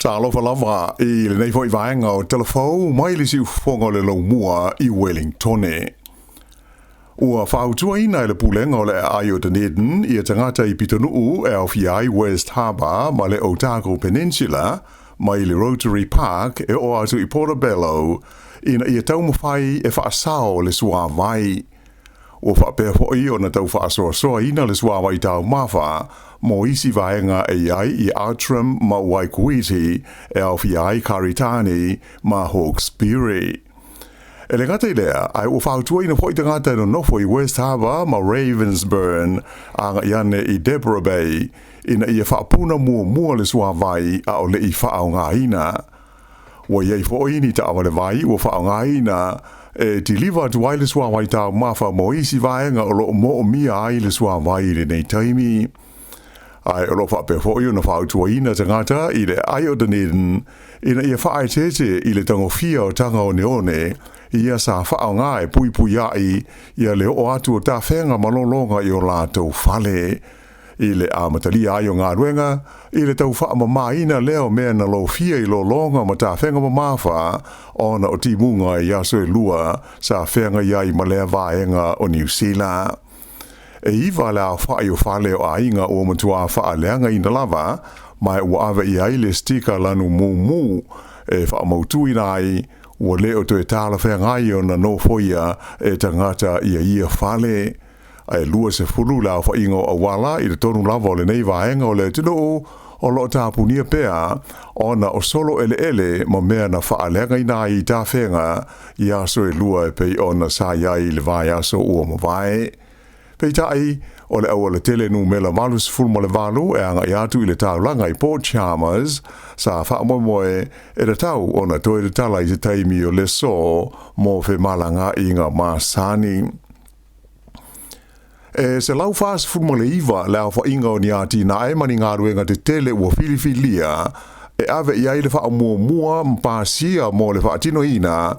Tala Fou i le nei foi vaenga o Tala Fou mai le siu fonga le laumua i Wellington. Ua whautua ina i le pulenga o le aio Dunedin i a tangata i Pitonuu e au fiai West Harbour ma le Otago Peninsula mai le Rotary Park e o atu i Portobello ina i a taumawhai e whaasao le sua vai. O whapea fwoi o na tau whaasoa ina le sua vai tau mawha mo isi vaenga e ai i Outram ma Waikuiti e au fiai Karitani ma Hawkesbury. E le ngata i lea, ai o whautua ina fwoi tangata no nofo i West Harbour ma Ravensburn anga iane i Deborah Bay ina i a whaapuna mua le sua vai a o le i whaau ngā ina. Wa iei fwoi ni ta awale vai o whaau ngā ina e deliver tu ai le sua vai tau mawha mo isi vaenga o lo mo o mia ai le sua vai le nei taimi. Ai o lo whapea fwoi o na whautua ina tangata i le ai o Dunedin ina i a whaai tete i le tango fia o tanga o neone ia sa whaau ngā e pui ai ia le o atu o ta whenga malolonga i o lātou whale. I le amatali ai o ngā ruenga, i le tau wha mamaina leo mea na lo fia i lo longa ma ta whenga mamawha o na o timunga i aso e lua sa whenga iai ma lea vaenga o New Zealand. E iwa le a whai o whale o ainga o matua wha leanga i na lava, mai ua awa i ai le stika lanu mu e wha mautu i nai, ua leo to e tala whengai o na no foia e tangata ia whale. Ai lua se fulu la fa ingo a wala i le tonu lava o le nei vaenga o le tino o lo tapunia pea ona o solo ele ma mea na whaalenga ina i ta whenga i aso e lua e pei ona sa iai le vai aso ua ma vai. Pei tai o le au le tele nu mela malu se fulu ma le valu e anga i atu i le tau langa i Port Chalmers sa whaamoe e le tau ona toi le tala i te taimi o le so mo fe malanga i ngā masani. E se lau whaas furma le iwa leo wha inga o ni ati na e mani ngā ruenga te tele ua filifilia e ave i aile wha mua mpasia mo le wha atino ina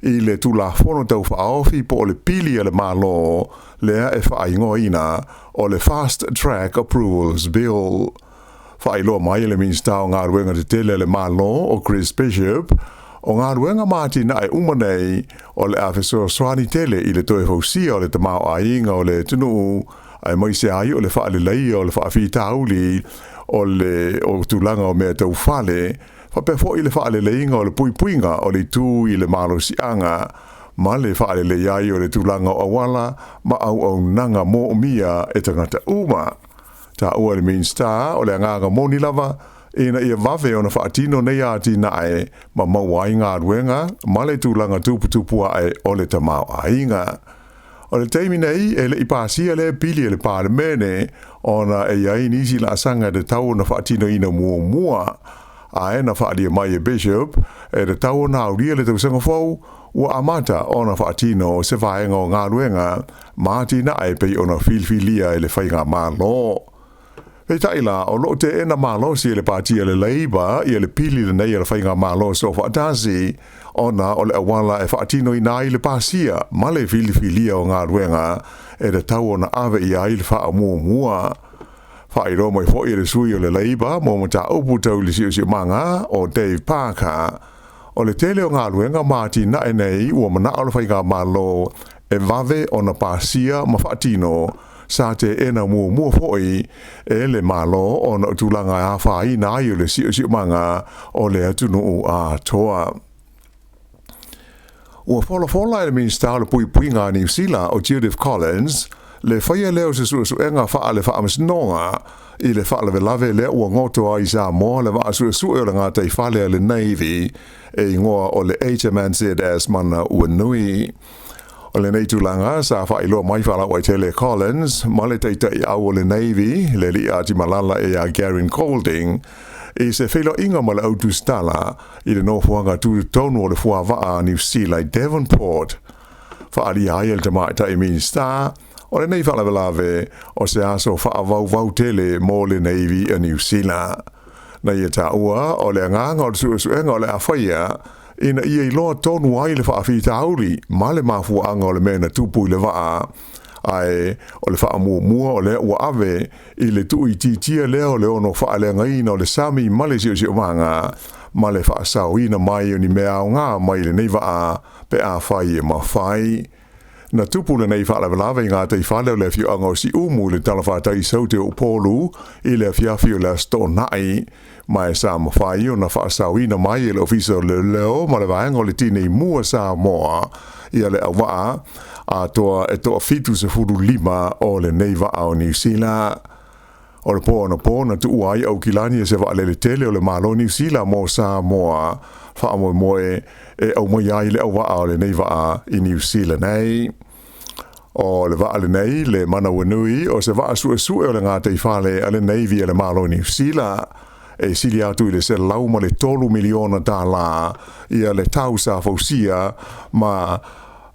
i le tula fono tau wha aofi po o le pili a le malo lea e wha ingo ina o le Fast Track Approvals Bill. Wha iloa mai le minstao ngā ruenga te tele le malo o Chris Bishop o ngā ruenga māti na e umanei o le awhisoa swani tele i le toe fausia o le tamau a inga o le tunu ai moise ai o le wha le lei o le wha awhi tauli o tūlanga o mea tau whale wha pefo i le wha le leinga o le puipuinga o le tū i le malo sianga ma le wha le lei ai o le tūlanga o awala ma au nanga mo o mia e tangata uma. Ta ua le main star o le nganga moni lava ina ia wave o na whaatino nei ati nae ma mauai ngā ruenga ma le tūlanga tuputupua ai o le tamau a inga. O le teimi nei e le ipasia le pili e le pāremene o na e iai nisi la asanga de tau na whaatino ina mua. A e na whaalia mai e Bishop e de tau na auria le tausanga fau ua amata o na whaatino se vaenga o ngā ruenga ma ati nae pei o na filfilia e le whainga malo. Pei taila o lo te ena malo si le pātia le leiba i le pili le nei le whainga malo so whaatasi ona o le awala e whaatino i nai le pāsia ma le filifilia o ngā ruenga e le tau o na ave i ai le wha mua. Whairo mai fo i le sui o le leiba mo mata upu tau le siu manga o Dave Parker. O le tele o ngā ruenga māti na e nei ua mana o le whainga malo e vave o na pāsia ma whaatino sa te ena mua foi e le malo o na tūlanga a whai na i o le siu manga o le atunu a toa. Ua fola e minsta le pui ngā New Zealand o Judith Collins le whaia leo se suenga wha le wha amasnonga i le wha lave le ua ngoto ai Sāmoa le wha o le ngā tei whale le Navy e ngoa o le HMNZ mana ua nui. O le nei tūlanga sa wha iloa mai whala o tele Collins, ma le teitai au o le Navy, le li ati malala e a Garen Colding, e se whilo inga ma le autu stala i le nofuanga tūru tonu o le fuawaa New Zealand Devonport. Wha ali ai el te mai tai min star, o le nei whala velave o se aso wha vau tele mo le Navy a New Zealand. Na ia ta ua o le nganga o le suenga o le awhaia, ina ia i loa tonu ai le whaafita auli, ma le mafuanga o le mena tupu i le waa, ai o le whaamua o le ua ave i le tui titia leo leo no whaalenga ina o le sami male si o manga ma le whaasau ina mai o ni mea o ngā mai le neiva a pe a whai e ma whai. Na tupu le nei whaalawe ngā tei whaleo le fiu anga o si umu le talawhatai sau te upolu i le fiafio le sto nai mai sa ma whai o na whaasau ina mai e le ofiso le leo ma le vaenga o le tinei mua Sāmoa ia le awaa a toa e toa fitu se furu lima o le neiva o New Zealand. O le pō na tu uai au kilani e se wa le tele o le malo New Zealand mo Sāmoa wha moe e au mai ai le awaa o le neiva i New Zealand nei. O le wa ale nei le mana wenui o se wa sue o le ngā tei whale ale neivi e le malo New Zealand. E sili atu i le se lau ma le 3 miliona tala ia le tau sa fausia ma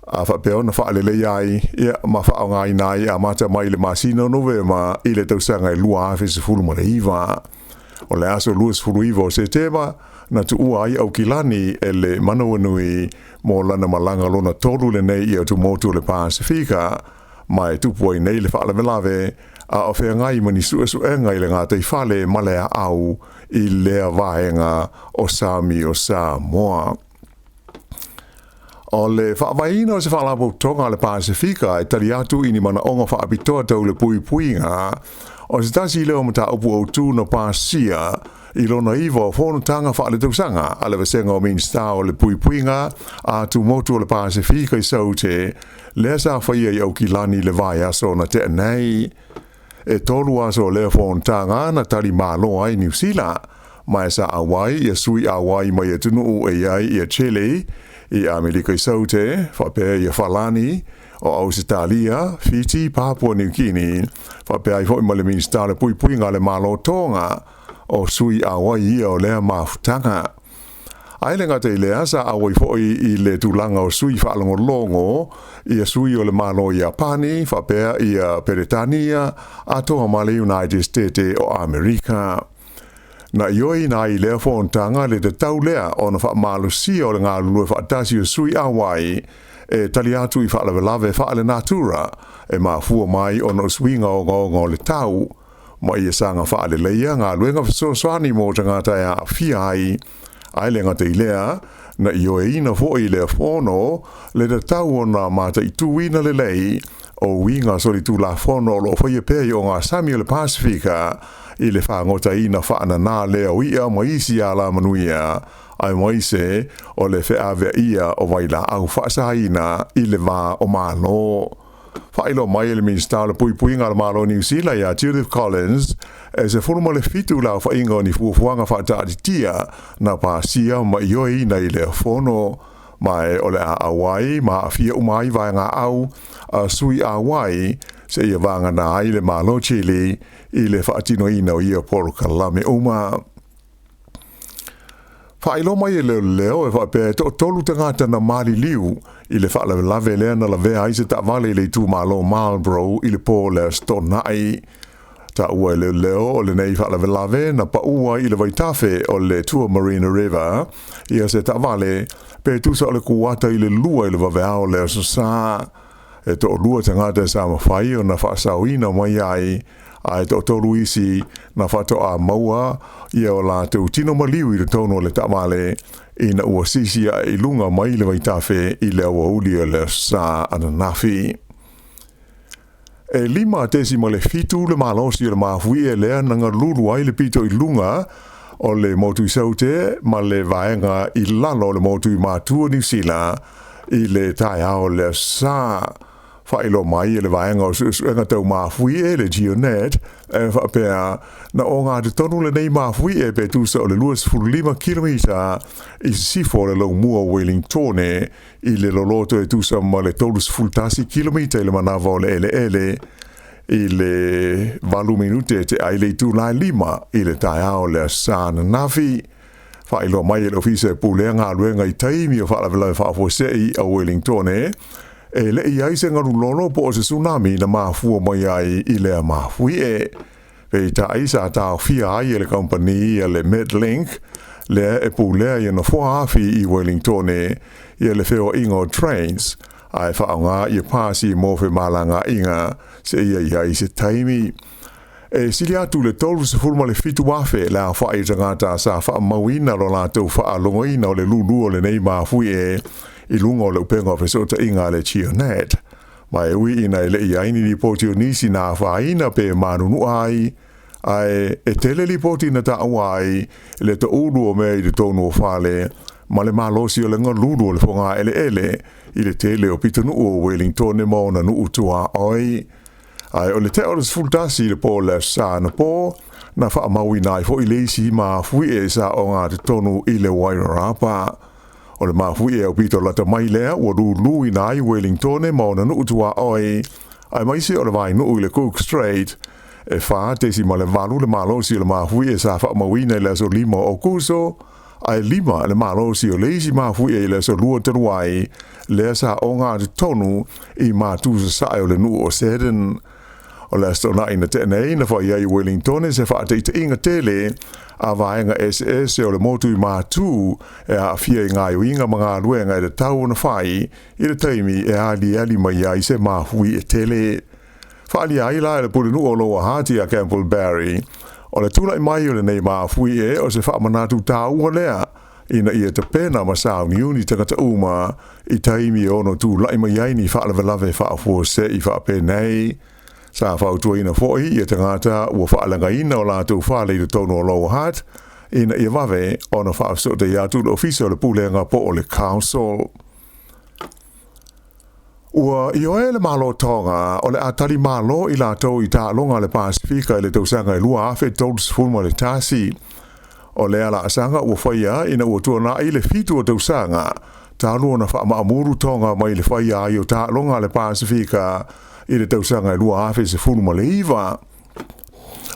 a whapeo na whaale le ai ia ma whao ngai nai a mata mai le masino novema i le tausanga i lua awhi se fulu ma le iwa. O le aso lua se fulu iwa o se tema na tu ua ai au kilani e le manawanui mo lana malanga lona tolu le nei i au tu motu le Pasifika ma e tupu ai nei le whaale velave a o whea ngai mani suenga i le ngā tei whale ma lea au i lea vaenga o Sami o Sāmoa. O le whaawaina o se whaalapo tonga le Pasifika e tari atu i ni mana onga whaapitoa tau le puipuinga o se tasi leo mata upu au tū na Pasia i lona iwa o whonutanga whaale tausanga a le wasenga o minsta o le puipuinga a tu motu o le Pasifika i saute lea sa whaia i au kilani le vai aso na te nei. E tolu aso lea whonutanga na tari malo ai New Zealand mai sa awai i a sui awai mai e tunu e ai i a Chile i Amerika i saute, whapea i a Whalani, o Ausitalia, Fiji, Papua New Guinea, whapea i hoi ma le minsta le pui ngā le malo tonga, o sui awai i o lea mafutanga. Ailenga te lea sa awai hoi i le tūlanga o sui whaalongo longo, i a sui o le malo i Japani, whapea i a Peretania, a toa ma le United States o Amerika. Na ioi na i lea whontanga le te tau lea o na whaamalu si o le ngā lulue whaatasi o sui awai e tali atu i whaalawe whaale natura e maa fua mai o no swinga o ngongo le tau ma i e sanga whaale leia ngā luenga whasosoani mo ta ngātai a whiai ailenga te lea na ioi na fo i lea whono le te tau o na mata i tuina le lei o winga sori tu la whono lo whaia pēi o ngā Sami o le Pasifika i le whaangota ina whaana nā lea o ia maisi a la manuia ai maise o le whaavea ia o waila au whaasaina i le wā o mālo. Whailo mai le minsta le puipuinga le mālo New Zealand ia Judith Collins e se whuruma le fitu lau whainga o ni fuafuanga whaatatitia na Pasia ma ioi na i le whono mai o le a awai ma a fia umai vai ngā au a sui awai se ia vanga na ai le mālo Chile i le whaatino ina o ia poro kalame uma. Whailo mai e leo e whape tolu tangata na mali liu i le whaalawe lave lea na la vea aise ta vale le tu mālo Marlborough i le pō le stonai. Ta ua e leo o le nei whaalawe lave na pa ua i le waitafe o le Tua Marina River ia se ta vale pe tusa o le kuata i le lua i le wawea o le sosa. E to lua tangata sa mawhai o na whaasauina mai ai a e to luisi na whato a maua ia o la te utino maliu i le tono le tamale i na ua sisia i lunga mai le waitafe i le awa uli o le sa ananafi. E lima tesi ma le fitu le malosi o le mafui e lea nanga lulu ai le pito i lunga o le motu i saute ma le vaenga i lalo le motu i mātua New Zealand i le tai ao le sa whaelo mai e le vaenga o suenga tau mafui e le Geonet e whapea na o ngā te tonu le nei mafui e pe tusa o le 2.5 kilomita i sifo le lau mua Wellingtone i le loloto e tusa ma le 2.5 kilomita i le manawa o le ele i le 8 minute te ai le tūnai 5 i le tai ao le sana nafi. Whaelo mai e le ofisa e pulea ngā luenga i taimi o whaalavelai whaafosei a Wellingtone e le i aise ngaru lolo po o se tsunami na mafua mai ai i lea mafui e. Pei ta aisa ta fia ai e le company e le Medlink le e pulea i na fua afi i Wellingtone i le feo ingo trains ai whaonga i pāsi mō whi malanga inga se ia i se taimi. Sili atu le tolu se fulma le fitu wafe la whae tangata sa wha mawina lo la tau wha longoina o le lulu o le nei mawhui i lunga o le upenga o fesota inga le chia net. Mai ui ina le iaini li poti o nisi na whaina pe manunu ai e tele li poti na ta awai le ta ulu o mea i le tonu o whale ma le malosi o le ngā lulu o le whonga ele i le tele o pitanu o Wellington e maona nu utua oi. Ai o le te ora sfultasi le po le sa na po na wha maui nai fo i leisi ma fui e sa o ngā te tonu i le Wairarapa. O le ma fui e o pito lata mai lea o lulu i nai Wellington e maona nu utua oi. Ai maisi o le vai nu i le Cook Strait e wha tesi ma le valu le malosi o le ma fui e sa wha maui nai le so lima o kuso. Ai lima le malosi o leisi ma fui e le so lua teruai le sa o ngā te tonu i ma tusa sa o le nu o seden. O le stona ina tenei na wha iai Wellington e se wha te inga tele a vaenga SS o le motu i mātū e a fia i ngā iuinga mga luenga e le tau na whai i le taimi e ali mai ai se mahui e tele. Whaali ai la e le pulinu o loa hati a Campbellberry o le tula i mai o le nei mahui e o se wha manatu tā ua lea ina ia te pena ma sao ni uni tangata uma i taimi ono tū lai mai ai ni wha lave wha fuose i wha penei. Sa whautua ina foi i te ngata ua whaalanga ina o lātou whale i te tono o loa hat ina ia wawe ona whaafso te iatu le ofisa o le pūlenga po o le council. Ua i oe le malo tonga o le atari malo i lātou i tā longa le Pasifika i le tausanga i lua awhe tolus fulma le tasi. O le ala asanga ua whaia ina ua tuana i le fitu o tausanga tā lua na whaamamuru tonga mai le whaia i o tā longa le Pasifika i le tausanga i lua awhe se fulma le iwa.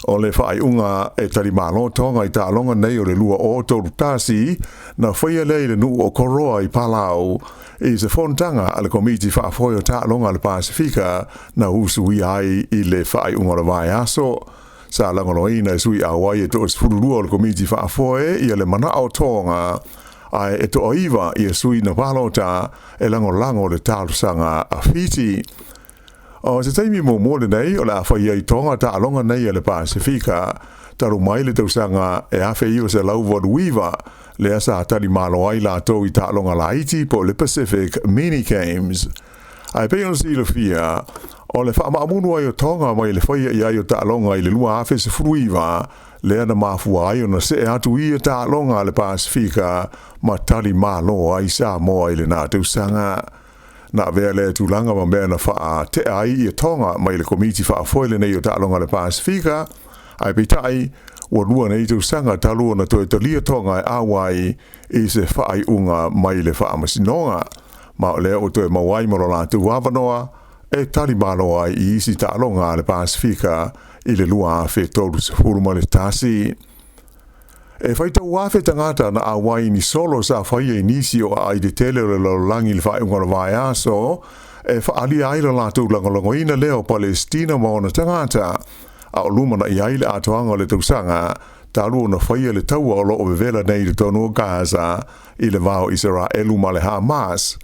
O le whaai unga e tari malo tonga i tā longa nei o le lua o tolu tasi na whaia le le nu o koroa i Palau i se fontanga a le komiti whaafoi o tā longa le Pasifika na usu i ai i le whaai unga le vai aso. Sa langoloina e sui awai e to sfurulua o le komiti whaafoi i le mana o tonga ai e to oiwa i e sui na palota e lango le tālusanga a Fiji. O se taimi mo le nei o la whai ai tonga ta alonga nei e le Pasifika taru mai le tausanga e awhi i o se lauwaruiwa le asa tari malo ai la tau i ta alonga la iti po le Pacific Mini Games. Ai peon si le fia o le whaamamunu ai o tonga mai le whai ai o ta alonga i le lua awhi se fruiwa le ana mafua ai o na se atu i ta alonga le Pasifika ma tari malo ai Sāmoa i le nā tausanga. Na vea le tūlanga ma mea na wha te ai i tonga mai le komiti wha foile nei o tālonga le Pasifika. Ai pitai, ua lua nei tau sanga talua na toi talia tonga e awai i se whaai unga mai le wha amasinonga. Ma o lea o toi mawai maro la tu wawanoa e tali malo ai i isi tālonga le Pasifika i le lua awhi tolu se huruma le tasi. E whaita uafe tangata na awai ni solo sa whaia i nisi o ai de tele o le laulangi le whae ungara vai aso, e whaali aile lātou langolangoina leo Palestina maona tangata, a o lumana i aile atoanga le tausanga, talu na whaia le taua o loo vevela nei le tonu o Gaza, i le vao Israelu ma le Hamas.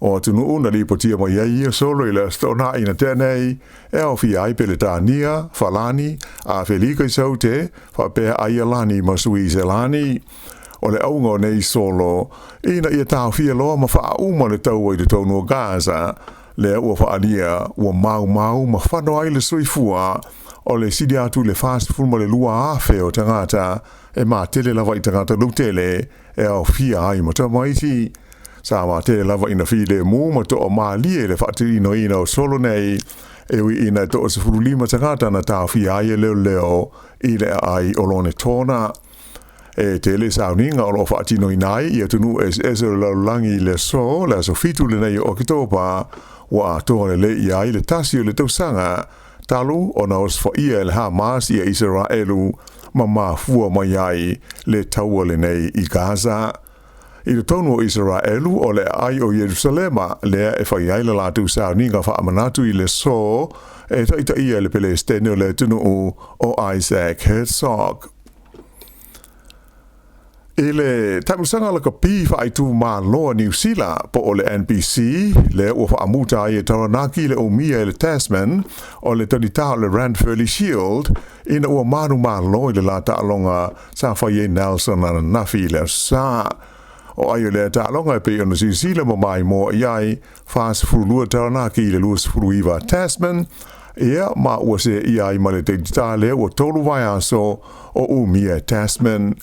O tunu una li potia mo ia solo i le stona ina tenei, e o fi ai pele tānia, falani, a felika i saute, fa pea ai alani ma sui zelani. O le aunga nei solo, ina ia tau fia loa ma faa uma le tau i le tonu o Gaza, le ua faania, ua mau ma whano ai le sui fua, o le sidi atu le fast fulma le lua afe o tangata, e ma tele lava i tangata lutele, e o fia ai ma tamaiti. Sama te lava ina file mu ma to o malie le whatirino ina o solo nei e ui ina to o se furulima tangata na tawhi ai leo i le ai o lone tona. E te le sauninga o lo whatirino inai i atunu o laulangi le so fitu le nei o kitopa wa atoa le i ai le tasi o le tausanga talu o na os whaia le Hamas i a Israelu ma mafua mai ai le taua le nei i Gaza. I le tonu o Israelu o le ai o Jerusalema lea e whai aile lātou sauninga wha amanatu i le so e taita ia le Palestine o le tunu o Isaac Herzog. Ele tamusanga la kapi fa itu ma loa New Zealand po ole NBC le o fa amuta e Taranaki le o mia le Tasman o le tonita le Ranfurly Shield ina o manu ma loa le la ta alonga sa fa ye Nelson na nafi le sa o ayo le ta alonga pe ona New Zealand mo mai mo yai fa sfulu Taranaki le lus fruiva Tasman ia ma o se ia i male te tale o tolu vai aso o umia Tasman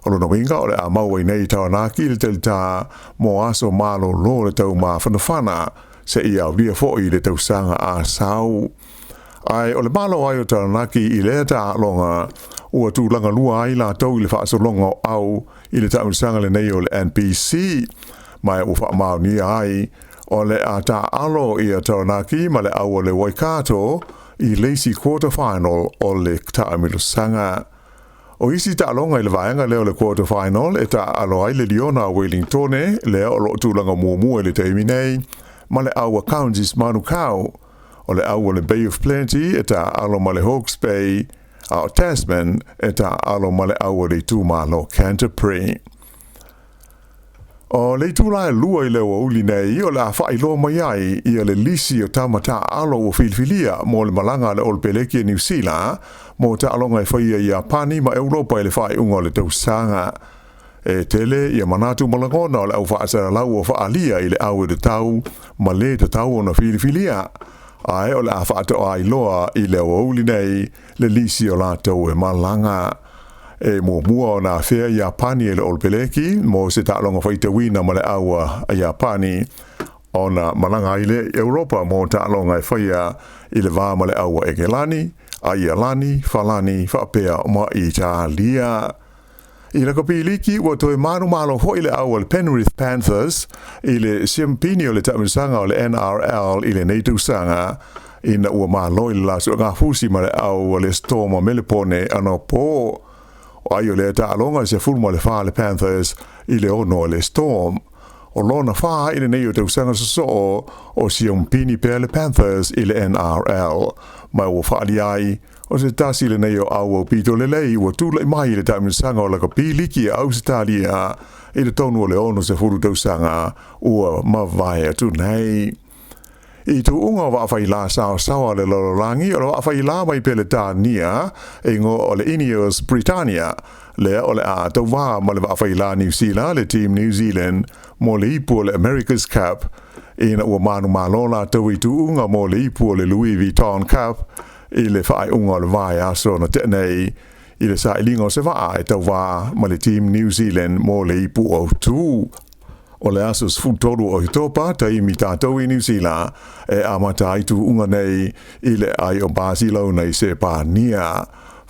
o no winga o le a mau nei Taranaki le telta mo aso malo lo le tau ma whanawhana se ia ria fo i le tau sanga a sau. Ai o le malo ai o Taranaki i le ta longa ua tūlanga lua ai la tau i le whaaso longa au i le tau sanga le nei o le NPC mai o wha mau ni ai o le a ta alo i a Taranaki ma le au o le Waikato i leisi quarter final o le ta amilu sanga. O isi ta alonga i le vaenga leo le quarter final e ta alo ai le Liona Wellington leo o lo tūlanga mua le teimi nei ma le aua Counties Manukau o le aua le Bay of Plenty e ta alo ma le Hawke's Bay a Tasman e ta alo ma le aua le tūmalo Canterbury. O le tūla e lua i leo o uli nei o le a whailo mai ai i le lisi o tamata alo o Filifilia mo le malanga le Olpeleki New Zealand mo ta alonga e whaia i Japani ma Europa i le whai unga le tausanga. E tele i a manatu malangona o le au whaasara lau o whaalia i le au e te tau ma le te tau o na Filifilia. Ai o le a whaato ai loa i leo o uli nei le lisi o la tau e malanga. E mo mua o na whea i Japani e le Olpeleki mo se ta alonga whaita wina ma le aua a Japani o na malanga i le Europa mo ta alonga e whaia i le vā ma le aua e Gelani a Ialani, Falani, Whapea ma Italia. I la kapiliki ua toe manu malo ho i le aua le Penrith Panthers i le siampini o le tamisanga o le NRL i le neitusanga ina ua malo i le lasu ngā fusi ma le aua le Storm o Melepone ano po. O aio le ta alonga se fulma le wha le Panthers i le ono le Storm. O lona wha i le nei o te usanga so o siampini pe le Panthers i le NRL. Mai o whaali ai, o se tasi le nei o au o pito le lei ua tūla i mai le tamisanga o la kapiliki a Ausitalia i le tonu o le ono se furu tausanga ua mawai atu nei. I tu unga wa whai la sawa le lolorangi o wa whai la mai pe le tānia e ngo o le Ineos Britannia le o le a tau wā ma le wa whai la New Zealand le Team New Zealand mo le ipu le America's Cup ina ua manu malola tau i tu unga mo le ipu le Louis Vuitton Cup i le whai unga le vai aso na tenei i le sa ilingo se waa e tau wā ma le Team New Zealand mo le ipu o tū. O le asos futoru o hitopa tai mi tātou i New Zealand e amata i tu unga nei i le ai o Basilo nei se pānia.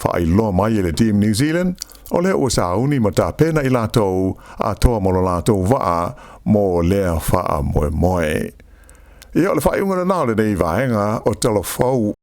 Whai loa mai le Team New Zealand o le o sauni ma tā pena i lātou a toa mo lo lātou waa mo lea wha moe moe. I o le whai unga na nāle nei vaenga o Tala Fou.